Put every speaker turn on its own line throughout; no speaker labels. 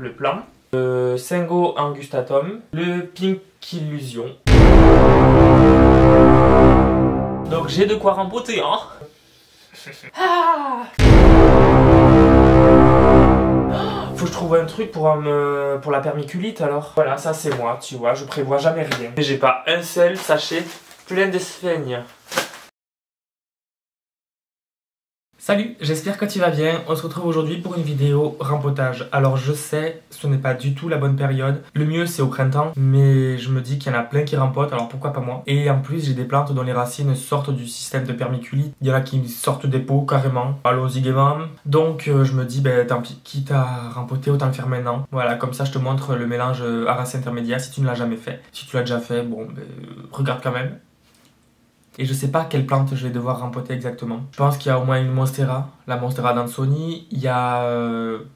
le plan. Singo Angustatum. Le Pink Illusion. Donc j'ai de quoi rempoter, hein. Faut que je trouve un truc pour la permiculite alors. Voilà, ça c'est moi, tu vois, je prévois jamais rien. Et j'ai pas un seul sachet plein de sphènes. Salut, j'espère que tu vas bien. On se retrouve aujourd'hui pour une vidéo rempotage. Alors je sais, ce n'est pas du tout la bonne période. Le mieux c'est au printemps, mais je me dis qu'il y en a plein qui rempotent, alors pourquoi pas moi. Et en plus j'ai des plantes dont les racines sortent du système de permiculite. Il y en a qui sortent des pots carrément. Allons-y gaiement. Donc je me dis, tant pis, quitte à rempoter, autant le faire maintenant. Voilà, comme ça je te montre le mélange à racines intermédiaires si tu ne l'as jamais fait. Si tu l'as déjà fait, bon, regarde quand même. Et je sais pas quelle plante je vais devoir rempoter exactement. Je pense qu'il y a au moins une Monstera, la Monstera d'Ansoni. Il y a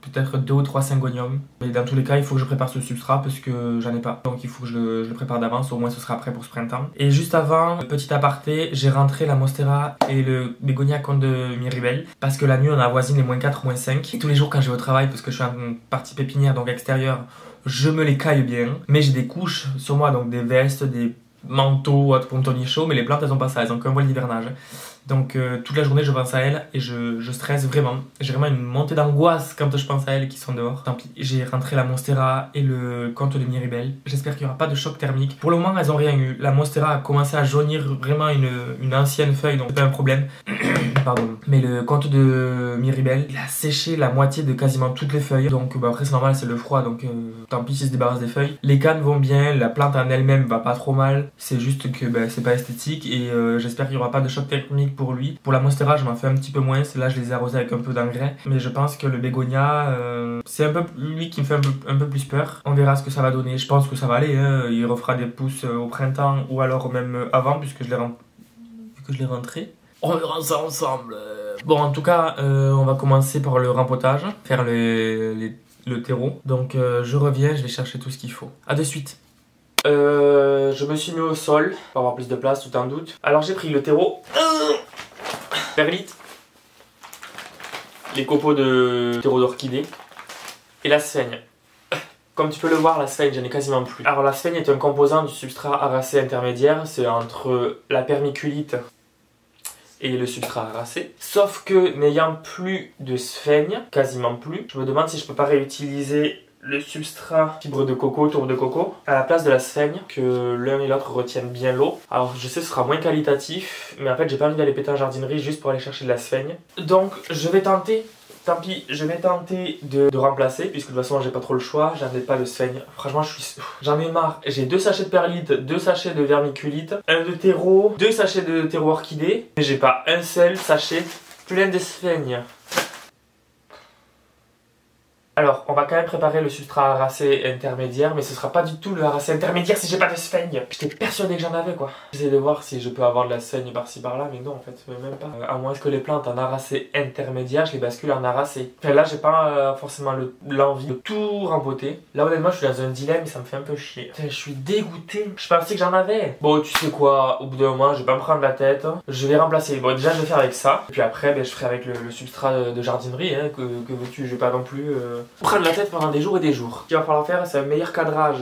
peut-être 2 ou 3 Syngonium. Mais dans tous les cas, il faut que je prépare ce substrat parce que j'en ai pas. Donc il faut que je le prépare d'avance, au moins ce sera prêt pour ce printemps. Et juste avant, petit aparté, j'ai rentré la Monstera et le Bégonia Comte de Miribel. Parce que la nuit, on avoisine les -4, -5. Et tous les jours quand je vais au travail, parce que je suis en partie pépinière, donc extérieure, je me les caille bien. Mais j'ai des couches sur moi, donc des vestes, des manteau pour me tenir chaud, mais les plantes elles ont pas ça, elles ont qu'un voile d'hivernage. Donc toute la journée je pense à elles et je stresse vraiment. J'ai vraiment une montée d'angoisse quand je pense à elles qui sont dehors. Tant pis, j'ai rentré la Monstera et le Comte de Miribel. J'espère qu'il n'y aura pas de choc thermique. Pour le moment elles ont rien eu. La Monstera a commencé à jaunir vraiment une ancienne feuille, donc c'est pas un problème. Pardon. Mais le Comte de Miribel, il a séché la moitié de quasiment toutes les feuilles. Donc après c'est normal, c'est le froid, donc tant pis s'il se débarrasse des feuilles. Les cannes vont bien, la plante en elle-même va pas trop mal. C'est juste que c'est pas esthétique et j'espère qu'il n'y aura pas de choc thermique pour lui. Pour la Monstera, je m'en fais un petit peu moins. Là, je les ai arrosés avec un peu d'engrais. Mais je pense que le Bégonia, c'est un peu lui qui me fait un peu plus peur. On verra ce que ça va donner. Je pense que ça va aller. Hein. Il refera des pousses au printemps ou alors même avant puisque je l'ai rentré. On verra ça ensemble. Bon, en tout cas, on va commencer par le rempotage. Faire le terreau. Donc, je reviens. Je vais chercher tout ce qu'il faut. À de suite. Je me suis mis au sol pour avoir plus de place, tout en doute. Alors j'ai pris le terreau, perlite, les copeaux de terreau d'orchidée et la sphène. Comme tu peux le voir, la sphène, j'en ai quasiment plus. Alors la sphène est un composant du substrat aracé intermédiaire, c'est entre la permiculite et le substrat aracé. Sauf que n'ayant plus de sphène, quasiment plus, je me demande si je peux pas réutiliser le substrat fibre de coco, tourbe de coco, à la place de la sphène, que l'un et l'autre retiennent bien l'eau. Alors je sais que ce sera moins qualitatif, mais en fait j'ai pas envie d'aller péter en jardinerie juste pour aller chercher de la sphène. Donc je vais tenter, tant pis, je vais tenter de remplacer, puisque de toute façon j'ai pas trop le choix, j'en ai pas de sphène. Franchement j'en ai marre. J'ai 2 sachets de perlite, 2 sachets de vermiculite, 1 de terreau, 2 sachets de terreau orchidée, mais j'ai pas un seul sachet plein de sphène. Alors, on va quand même préparer le substrat aracé intermédiaire, mais ce sera pas du tout le aracé intermédiaire si j'ai pas de sphène. J'étais persuadé que j'en avais quoi. J'essaie de voir si je peux avoir de la sphène par-ci par-là, mais non en fait, même pas. À moins que les plantes en aracé intermédiaire, je les bascule en aracé. Enfin, là, j'ai pas forcément l'envie de tout rempoter. Là, honnêtement, je suis dans un dilemme et ça me fait un peu chier. Putain, je suis dégoûté. Je pensais que j'en avais. Bon, tu sais quoi, au bout d'un moment, je vais pas me prendre la tête. Je vais remplacer. Bon, déjà, je vais faire avec ça. Et puis après, je ferai avec le substrat de jardinerie. Hein, que veux-tu, je vais pas non plus prendre la tête pendant des jours et des jours. Ce qu'il va falloir faire, c'est un meilleur cadrage.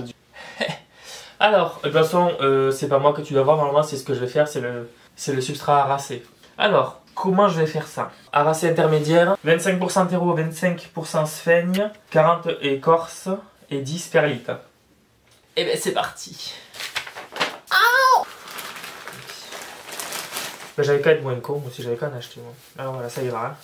Alors, de toute façon, c'est pas moi que tu dois voir. Normalement, c'est ce que je vais faire, c'est le substrat aracé. Alors, comment je vais faire ça? Aracé intermédiaire, 25% terreau, 25% sphène, 40 écorce et 10 perlite. Et ben c'est parti. J'avais qu'à être moins con, aussi j'avais qu'à en acheter. Moi. Alors voilà, ça ira. Hein.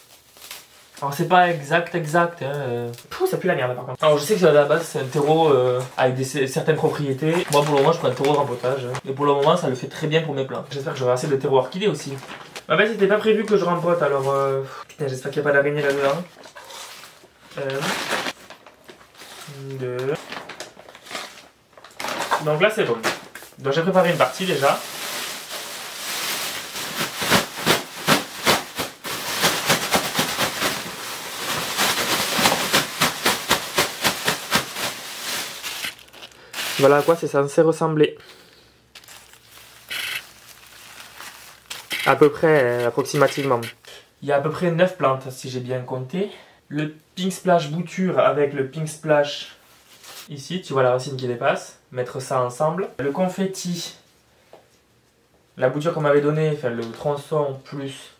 Alors c'est pas exact, hein. Ça pue la merde par contre. Alors je sais que à la base c'est un terreau avec certaines propriétés. Moi pour le moment je prends un terreau rempotage. Et pour le moment ça le fait très bien pour mes plantes. J'espère que j'aurai assez de terreau orchidée aussi. En fait c'était pas prévu que je rempote alors... Putain j'espère qu'il n'y a pas d'araignée là-dedans. 1, 2... Donc là c'est bon. Donc j'ai préparé une partie déjà. Voilà à quoi c'est censé ressembler. À peu près, approximativement. Il y a à peu près 9 plantes si j'ai bien compté. Le Pink Splash bouture avec le Pink Splash Ici, tu vois la racine qui dépasse. Mettre ça ensemble. Le confetti, la bouture qu'on m'avait donnée, enfin le tronçon plus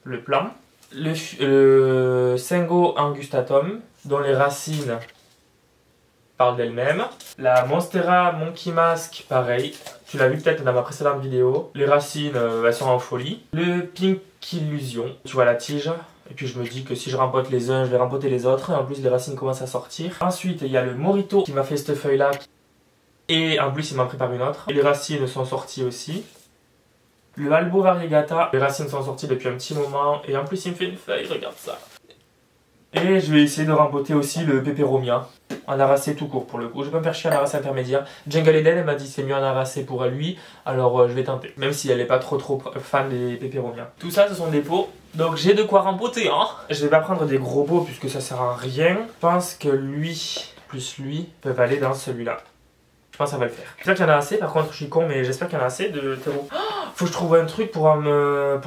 le plan. Le Cingo angustatum, dont les racines parlent d'elles-mêmes. La Monstera Monkey Mask, pareil. Tu l'as vu peut-être dans ma précédente vidéo. Les racines, elles sont en folie. Le Pink Illusion, tu vois la tige. Et puis je me dis que si je rempote les uns, je vais rempoter les autres. En plus, les racines commencent à sortir. Ensuite, il y a le Morito qui m'a fait cette feuille-là. Et en plus, il m'en prépare une autre. Et les racines sont sorties aussi. Le Albo Variegata, les racines sont sorties depuis un petit moment. Et en plus, il me fait une feuille, regarde ça. Et je vais essayer de rempoter aussi le Peperomia. En arracé tout court pour le coup. Je vais pas me faire chier en arracé intermédiaire. Jungle Eden, elle m'a dit c'est mieux en arracé pour lui. Alors je vais tenter. Même si elle n'est pas trop fan des Peperomia. Tout ça, ce sont des pots. Donc j'ai de quoi rempoter, hein. Je vais pas prendre des gros pots puisque ça sert à rien. Je pense que lui, plus lui, peuvent aller dans celui-là. Je pense que ça va le faire. J'espère qu'il y en a assez. Par contre, je suis con, mais j'espère qu'il y en a assez de terreau. Faut que je trouve un truc pour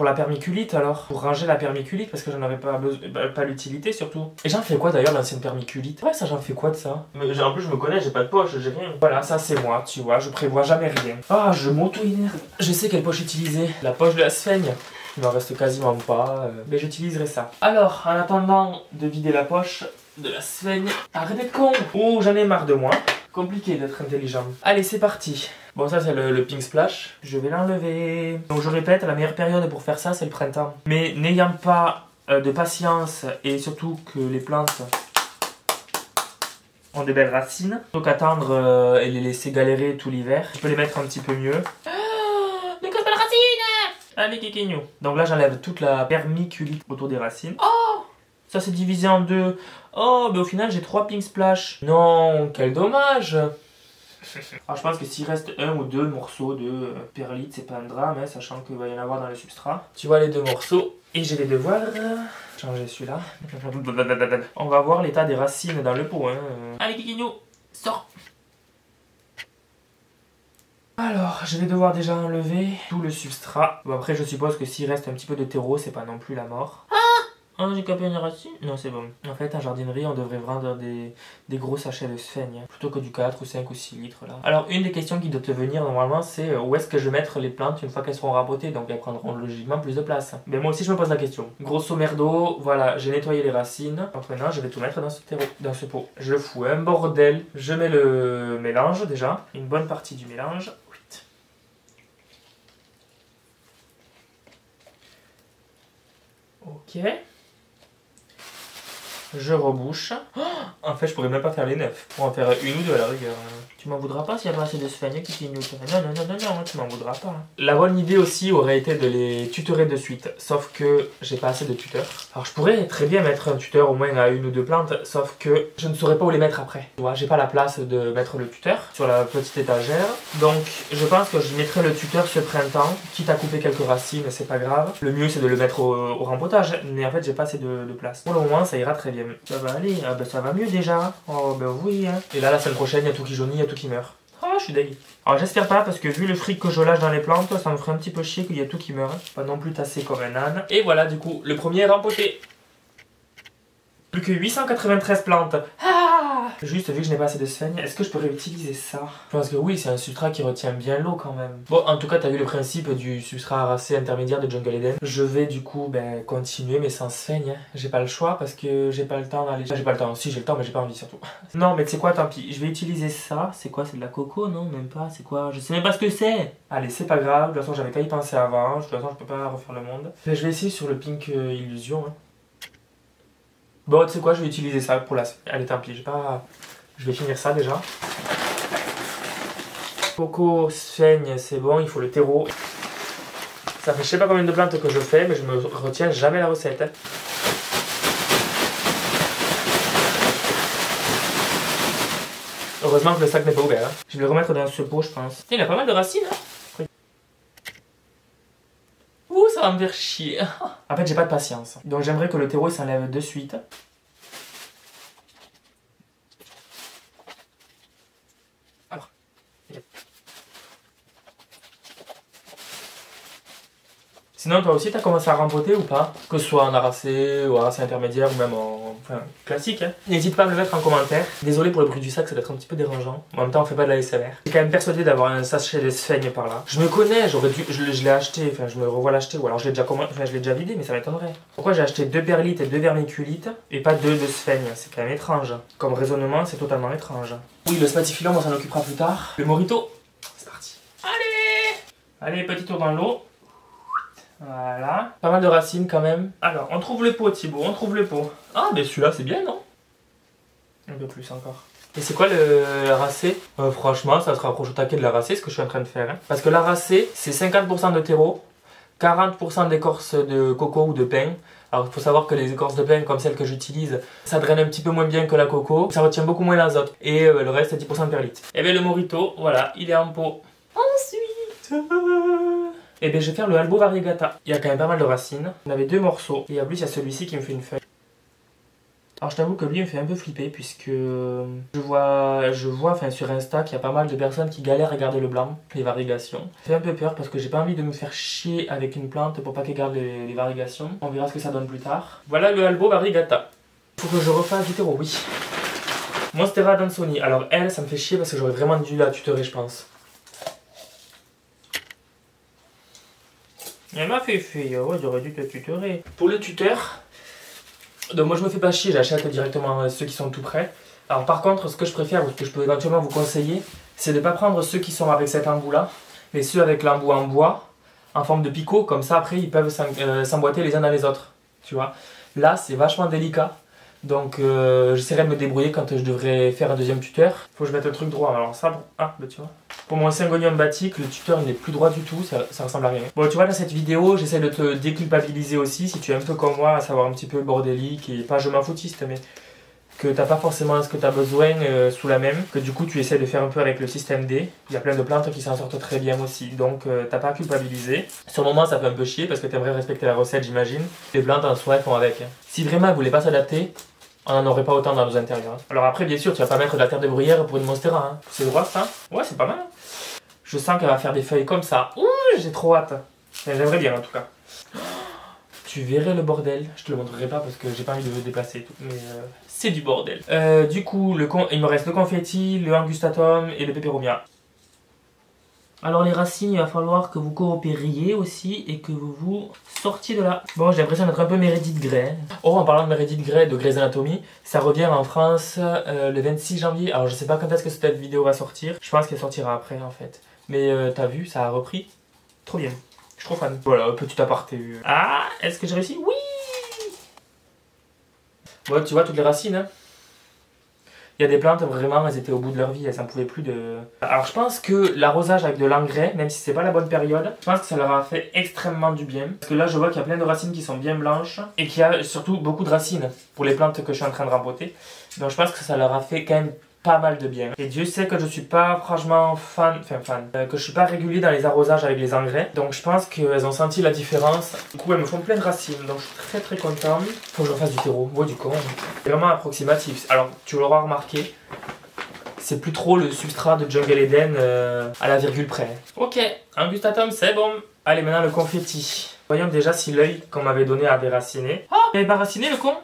la permiculite alors. Pour ranger la permiculite parce que j'en avais pas l'utilité surtout. Et j'en fais quoi d'ailleurs l'ancienne permiculite? Ouais, ça j'en fais quoi de ça? Mais en plus je me connais, j'ai pas de poche, j'ai rien. Voilà, ça c'est moi, tu vois, je prévois jamais rien. Ah, je m'auto-énerve. Je sais quelle poche utiliser. La poche de la sphaigne. Il m'en reste quasiment pas, mais j'utiliserai ça. Alors, en attendant de vider la poche de la sphaigne, arrête d'être con. Oh, j'en ai marre de moi. Compliqué d'être intelligent. Allez, c'est parti. Bon, ça c'est le Pink Splash. Je vais l'enlever. Donc je répète, la meilleure période pour faire ça, c'est le printemps. Mais n'ayant pas de patience et surtout que les plantes ont des belles racines, plutôt qu'attendre et les laisser galérer tout l'hiver, je peux les mettre un petit peu mieux. Ne casse pas la racine! Allez, Kikinho. Donc là, j'enlève toute la permiculite autour des racines. Oh! Ça s'est divisé en deux. Oh, mais au final, j'ai 3 Pink Splash. Non, quel dommage! Alors, je pense que s'il reste un ou deux morceaux de perlite, c'est pas un drame, hein, sachant qu'il va y en avoir dans le substrat. Tu vois les deux morceaux, et je vais devoir changer celui-là. On va voir l'état des racines dans le pot. Hein. Allez, Kikinho, sors! Alors, je vais devoir déjà enlever tout le substrat. Bon, après, je suppose que s'il reste un petit peu de terreau, c'est pas non plus la mort. Oh, j'ai capé une racine? Non, c'est bon. En fait, en jardinerie, on devrait vendre des gros sachets de sphaigne, hein, plutôt que du 4 ou 5 ou 6 litres là. Alors, une des questions qui doit te venir normalement, c'est où est-ce que je vais mettre les plantes une fois qu'elles seront râpotées? Donc, elles prendront logiquement plus de place. Mais moi aussi, je me pose la question. Grosso merdo, voilà, j'ai nettoyé les racines. Donc maintenant, je vais tout mettre dans ce pot. Je fous un bordel. Je mets le mélange déjà. Une bonne partie du mélange. Ok. Je rebouche. Oh, en fait, je pourrais même pas faire les 9. Pour en faire une ou deux à la rigueur. Tu m'en voudras pas s'il y a pas assez de sphaigne qui nous. Non, tu m'en voudras pas. La bonne idée aussi aurait été de les tutorer de suite. Sauf que j'ai pas assez de tuteurs. Alors, je pourrais très bien mettre un tuteur au moins à une ou deux plantes. Sauf que je ne saurais pas où les mettre après. Tu vois, j'ai pas la place de mettre le tuteur sur la petite étagère. Donc, je pense que je mettrai le tuteur ce printemps. Quitte à couper quelques racines, c'est pas grave. Le mieux, c'est de le mettre au rempotage. Mais en fait, j'ai pas assez de place. Pour le moment, ça ira très bien. Ça va aller, ah ben ça va mieux déjà. Oh ben oui hein. Et là la semaine prochaine il y a tout qui jaunit, il y a tout qui meurt. Ah je suis dégueu. Alors j'espère pas parce que vu le fric que je lâche dans les plantes, ça me ferait un petit peu chier qu'il y ait tout qui meurt. Pas non plus tassé comme un âne. Et voilà du coup, le premier est rempoté. Plus que 893 plantes. Ah juste vu que je n'ai pas assez de sphaigne, est-ce que je pourrais utiliser ça? Je pense que oui, c'est un substrat qui retient bien l'eau quand même. Bon, en tout cas, t'as vu le principe du substrat arracé intermédiaire de Jungle Eden. Je vais du coup continuer, mais sans sphaigne. Hein. J'ai pas le choix parce que j'ai pas le temps d'aller. J'ai pas le temps, si j'ai le temps, mais j'ai pas envie surtout. Non, mais tu sais quoi, tant pis. Je vais utiliser ça. C'est quoi? C'est de la coco? Non, même pas. C'est quoi? Je sais même pas ce que c'est. Allez, c'est pas grave. De toute façon, j'avais qu'à y penser avant. De toute façon, je peux pas refaire le monde. Mais je vais essayer sur le Pink Illusion. Hein. Bon, tu sais quoi, je vais utiliser ça pour la... Allez, tant pis, je vais finir ça déjà. Coco, sphaigne, c'est bon, il faut le terreau. Ça fait je sais pas combien de plantes que je fais, mais je me retiens jamais la recette. Hein. Heureusement que le sac n'est pas ouvert. Hein. Je vais le remettre dans ce pot, je pense. Il a pas mal de racines. Hein. Ouh, ça va me faire chier. En fait, j'ai pas de patience. Donc j'aimerais que le terreau s'enlève de suite. Sinon, toi aussi, t'as commencé à rempoter ou pas? Que ce soit en arracé ou arracé intermédiaire ou même en classique. Hein. N'hésite pas à me le mettre en commentaire. Désolé pour le bruit du sac, ça doit être un petit peu dérangeant. En même temps, on fait pas de la SMR. J'ai quand même persuadé d'avoir un sachet de sphègne par là. Je me connais, j'aurais dû, je l'ai acheté, enfin je me revois l'acheter ou alors je l'ai déjà commandé, enfin je l'ai déjà vidé, mais ça m'étonnerait. Pourquoi j'ai acheté 2 perlites et 2 vermiculites et pas 2 de sphègne? C'est quand même étrange. Comme raisonnement, c'est totalement étrange. Oui, le spatifilum, on s'en occupera plus tard. Le morito, c'est parti. Allez, petit tour dans l'eau. Voilà. Pas mal de racines quand même. Alors, on trouve le pot, Thibaut, on trouve le pot. Ah, mais celui-là, c'est bien, non? Un peu plus encore. Et c'est quoi le racé? Franchement, ça se rapproche au taquet de la racée, ce que je suis en train de faire. Hein. Parce que la racée, c'est 50% de terreau, 40% d'écorce de coco ou de pin. Alors, il faut savoir que les écorces de pin, comme celles que j'utilise, ça draine un petit peu moins bien que la coco. Ça retient beaucoup moins l'azote. Et le reste, c'est 10% de perlite. Et bien, le morito, voilà, il est en pot. Ensuite... Et bien je vais faire le Albo Variegata. Il y a quand même pas mal de racines. On avait 2 morceaux. Et en plus il y a celui-ci qui me fait une feuille. Alors je t'avoue que lui il me fait un peu flipper puisque je vois enfin, sur Insta qu'il y a pas mal de personnes qui galèrent à garder le blanc, les variégations. Ça fait un peu peur parce que j'ai pas envie de me faire chier avec une plante pour pas qu'elle garde les variégations. On verra ce que ça donne plus tard. Voilà le Albo Variegata. Faut que je refasse du terreau, oui. Monstera Dansoni. Alors elle, ça me fait chier parce que j'aurais vraiment dû la tutorer je pense. Elle m'a fait oh, j'aurais dû te tutorer. Pour le tuteur, donc moi je me fais pas chier, j'achète directement ceux qui sont tout prêts. Alors par contre, ce que je préfère ou ce que je peux éventuellement vous conseiller, c'est de ne pas prendre ceux qui sont avec cet embout là, mais ceux avec l'embout en bois, en forme de picot, comme ça après ils peuvent s'emboîter les uns dans les autres. Tu vois. Là c'est vachement délicat. Donc j'essaierai de me débrouiller quand je devrais faire un deuxième tuteur. Faut que je mette le truc droit. Alors ça, ah bah tu vois. Pour mon Syngonium batik, le tuteur il n'est plus droit du tout, ça ressemble à rien. Bon tu vois dans cette vidéo, j'essaie de te déculpabiliser aussi si tu es un peu comme moi, à savoir un petit peu bordélique et pas je m'en foutiste mais que t'as pas forcément ce que tu as besoin sous la même, que du coup tu essaies de faire un peu avec le système D. Il y a plein de plantes qui s'en sortent très bien aussi, donc t'as pas à culpabiliser. Sur le moment ça fait un peu chier parce que tu aimerais respecter la recette j'imagine. Les plantes en soi elles font avec. Si vraiment elles voulaient pas s'adapter, on n'en aurait pas autant dans nos intérieurs. Alors après, bien sûr, tu vas pas mettre de la terre de bruyère pour une monstera. Hein. C'est droit ça? Ouais, c'est pas mal. Je sens qu'elle va faire des feuilles comme ça. Ouh, j'ai trop hâte. J'aimerais bien en tout cas. Tu verrais le bordel. Je te le montrerai pas parce que j'ai pas envie de le déplacer et tout. Mais c'est du bordel. Du coup, il me reste le confetti, le angustatum et le peperomia. Alors les racines, il va falloir que vous coopériez aussi et que vous vous sortiez de là. Bon, j'ai l'impression d'être un peu Meredith Grey. Oh, en parlant de Meredith Grey, de Grey's Anatomy, ça revient en France le 26 janvier. Alors je sais pas quand est-ce que cette vidéo va sortir. Je pense qu'elle sortira après en fait. Mais t'as vu, ça a repris. Trop bien. Je suis trop fan. Voilà, petit aparté. Ah, est-ce que j'ai réussi? Oui. Bon, tu vois toutes les racines, hein. Il y a des plantes, vraiment, elles étaient au bout de leur vie, elles n'en pouvaient plus de... Alors je pense que l'arrosage avec de l'engrais, même si c'est pas la bonne période, je pense que ça leur a fait extrêmement du bien. Parce que là, je vois qu'il y a plein de racines qui sont bien blanches et qu'il y a surtout beaucoup de racines pour les plantes que je suis en train de rempoter. Donc je pense que ça leur a fait quand même pas mal de bien. Et Dieu sait que je suis pas franchement que je suis pas régulier dans les arrosages avec les engrais. Donc je pense qu'elles ont senti la différence. Du coup elles me font plein de racines, donc je suis très content. Faut que je refasse du terreau, ouais du con. C'est vraiment approximatif. Alors tu l'auras remarqué, c'est plus trop le substrat de Jungle Eden à la virgule près. Ok, angustatum c'est bon. Allez maintenant le confetti. Voyons déjà si l'œil qu'on m'avait donné avait raciné. Oh, il avait pas raciné le con.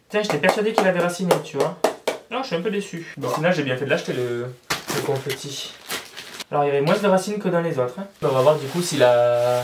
Tiens, j'étais persuadé qu'il avait raciné, tu vois. Non, je suis un peu déçu. Bon, là, j'ai bien fait de l'acheter le confetti. Alors, il y avait moins de racines que dans les autres. Hein. On va voir du coup si la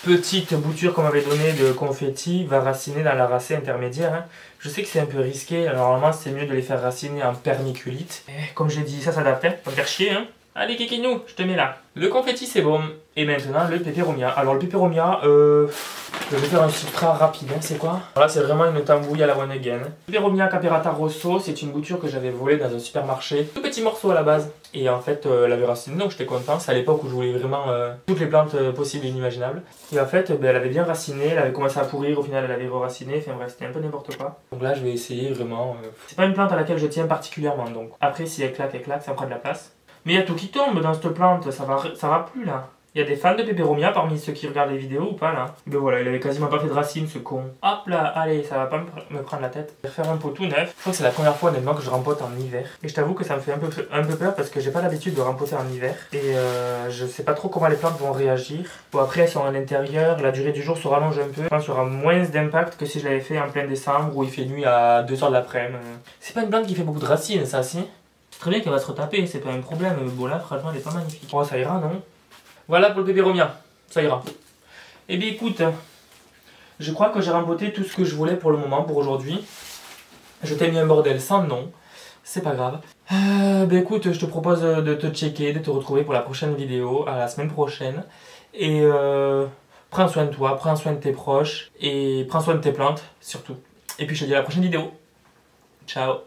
petite bouture qu'on m'avait donnée de confetti va raciner dans la racée intermédiaire. Hein. Je sais que c'est un peu risqué. Alors, normalement, c'est mieux de les faire raciner en permiculite. Et comme j'ai dit, ça s'adapte. Hein. Pas me faire chier. Hein. Allez, Kikinou, je te mets là. Le confetti, c'est bon. Et maintenant, le peperomia. Alors, le peperomia, je vais faire un substrat rapide, hein, c'est quoi? Là, c'est vraiment une tambouille à la one again. Peperomia Caperata Rosso, c'est une bouture que j'avais volée dans un supermarché. Tout petit morceau à la base. Et en fait, elle avait raciné, donc j'étais content. C'est à l'époque où je voulais vraiment toutes les plantes possibles et inimaginables. Et en fait, elle avait bien raciné, elle avait commencé à pourrir, au final, elle avait re-raciné. Enfin bref, c'était un peu n'importe quoi. Donc là, je vais essayer vraiment. C'est pas une plante à laquelle je tiens particulièrement, donc après, si elle claque, ça prend de la place. Mais il y a tout qui tombe dans cette plante, ça va plus là. Il y a des fans de Peperomia parmi ceux qui regardent les vidéos ou pas là? Ben voilà, il avait quasiment pas fait de racines ce con. Hop là, allez, ça va pas me prendre la tête. Je vais refaire un pot tout neuf. Je crois que c'est la première fois honnêtement que je rempote en hiver. Et je t'avoue que ça me fait un peu peur parce que j'ai pas l'habitude de rempoter en hiver. Et je sais pas trop comment les plantes vont réagir. Bon après elles sont à l'intérieur, la durée du jour se rallonge un peu. Je pense qu'il y aura moins d'impact que si je l'avais fait en plein décembre où il fait nuit à 2h de l'après-midi. C'est pas une plante qui fait beaucoup de racines ça, si? C'est très bien qu'elle va se retaper, c'est pas un problème. Bon là franchement elle est pas magnifique. Oh ça ira non? Voilà pour le Peperomia, ça ira. Eh bien écoute, je crois que j'ai rempoté tout ce que je voulais pour le moment, pour aujourd'hui. Je t'ai mis un bordel sans nom, c'est pas grave. Ben écoute, je te propose de te checker, de te retrouver pour la prochaine vidéo, à la semaine prochaine. Et prends soin de toi, prends soin de tes proches, et prends soin de tes plantes, surtout. Et puis je te dis à la prochaine vidéo. Ciao.